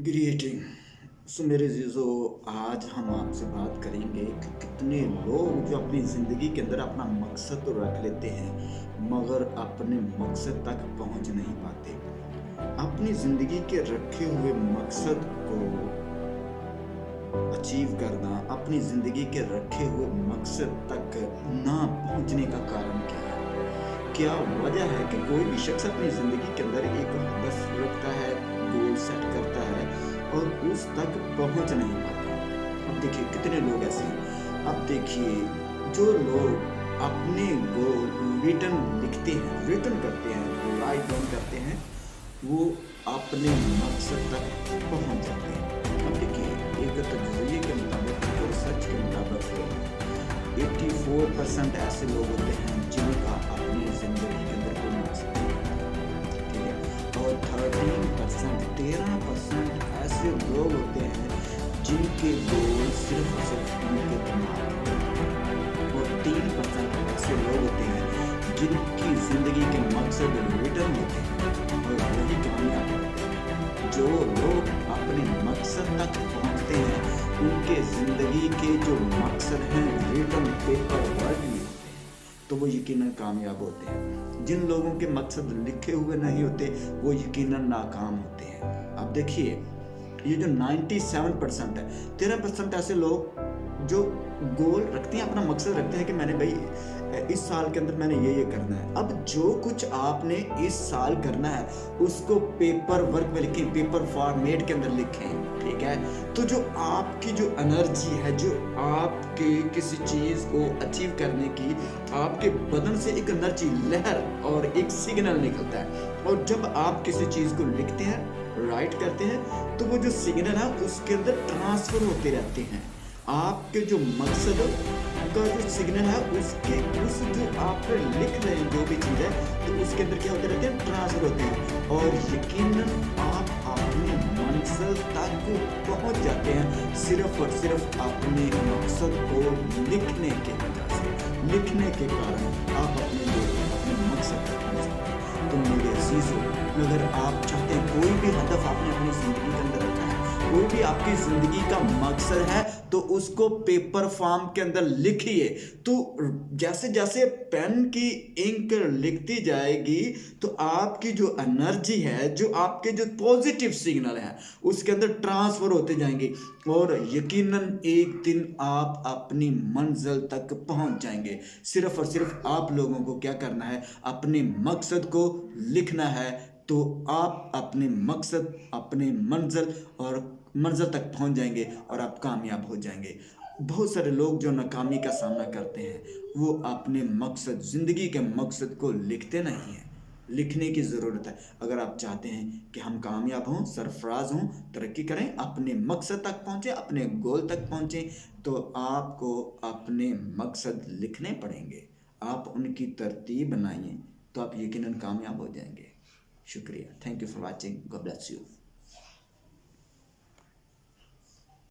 Greeting. सो मेरे जीजो, आज हम आपसे बात करेंगे कि कितने लोग जो अपनी ज़िंदगी के अंदर अपना मकसद तो रख लेते हैं मगर अपने मकसद तक पहुंच नहीं पाते। अपनी ज़िंदगी के रखे हुए मकसद को अचीव करना, अपनी ज़िंदगी के रखे हुए मकसद तक ना पहुंचने का कारण क्या है? क्या वजह है कि कोई भी शख्स अपनी ज़िंदगी के अंदर एक हदफ रखता है, गोल सेट करता है और उस तक पहुंच नहीं पाता। अब देखिए कितने लोग ऐसे हैं। अब देखिए जो लोग अपने गोल रिटर्न लिखते हैं, रिटर्न करते हैं, राइट डाउन करते हैं, वो अपने मकसद तक पहुंच जाते हैं। अब देखिए एक तजज़िये के मुताबिक और रिसर्च के मुताबिक 84% ऐसे लोग होते हैं जिनका अपनी ज़िंदगी के अंदर कोई मकसद नहीं, ठीक है। और 13% ऐसे लोग होते हैं जिनके गोल सिर्फ और सिर्फ उनके दिमाग में। और 3% ऐसे लोग होते हैं जिनकी ज़िंदगी के मकसद रिटर्न होते हैं और वही कामयाब होते हैं। जो लोग अपने मकसद तक पहुंचते हैं उनके ज़िंदगी के जो मकसद हैं रिटर्न पेपर वर्क में होते हैं तो वो यकीनन कामयाब होते हैं। जिन लोगों के मकसद लिखे हुए नहीं होते वो यकीनन नाकाम होते हैं। अब देखिए ये जो 97% है, 13% ऐसे लोग जो गोल रखते हैं, अपना मकसद रखते हैं कि मैंने भाई इस साल के अंदर मैंने ये करना है। अब जो कुछ आपने इस साल करना है उसको पेपर वर्क में लिखें, पेपर फॉर्मेट के अंदर लिखें, ठीक है। तो जो आपकी जो एनर्जी है, जो आपके किसी चीज़ को अचीव करने की आपके बदन से एक एनर्जी लहर और एक सिग्नल निकलता है। और जब आप किसी चीज़ को लिखते हैं, राइट करते हैं, तो वो जो सिग्नल है उसके अंदर ट्रांसफर होते रहते हैं। आपके जो मकसद का जो सिग्नल है उसके उस जो आप लिख रहे हैं जो भी चीज़ है तो उसके अंदर क्या होते रहते हैं, ट्रांसफर होते हैं और यकीनन आप अपने मकसद तक पहुंच जाते हैं सिर्फ और सिर्फ अपने मकसद को लिखने के वजह से। लिखने के कारण आप अपने मकसद तक पहुंच जाते हैं। तो मेरे अजीजों, अगर आप चाहते हैं कोई भी हदफ आपने अपनी ज़िंदगी के अंदर रखा है, कोई भी आपकी ज़िंदगी का मकसद है तो उसको पेपर फॉर्म के अंदर लिखिए। तो जैसे जैसे पेन की इंक लिखती जाएगी तो आपकी जो एनर्जी है, जो आपके जो पॉजिटिव सिग्नल है उसके अंदर ट्रांसफ़र होते जाएंगे और यकीनन एक दिन आप अपनी मंजिल तक पहुंच जाएंगे। सिर्फ और सिर्फ आप लोगों को क्या करना है, अपने मकसद को लिखना है तो आप अपने मकसद, अपने मंजिल तक पहुंच जाएंगे और आप कामयाब हो जाएंगे। बहुत सारे लोग जो नाकामी का सामना करते हैं वो अपने मकसद, ज़िंदगी के मकसद को लिखते नहीं हैं। लिखने की ज़रूरत है। अगर आप चाहते हैं कि हम कामयाब हों, सरफराज हों, तरक्की करें, अपने मकसद तक पहुँचें, अपने गोल तक पहुँचें, तो आपको अपने मकसद लिखने पड़ेंगे। आप उनकी तरतीब बनाइए तो आप यकीनन कामयाब हो जाएंगे। शुक्रिया। Thank you for watching. God bless you.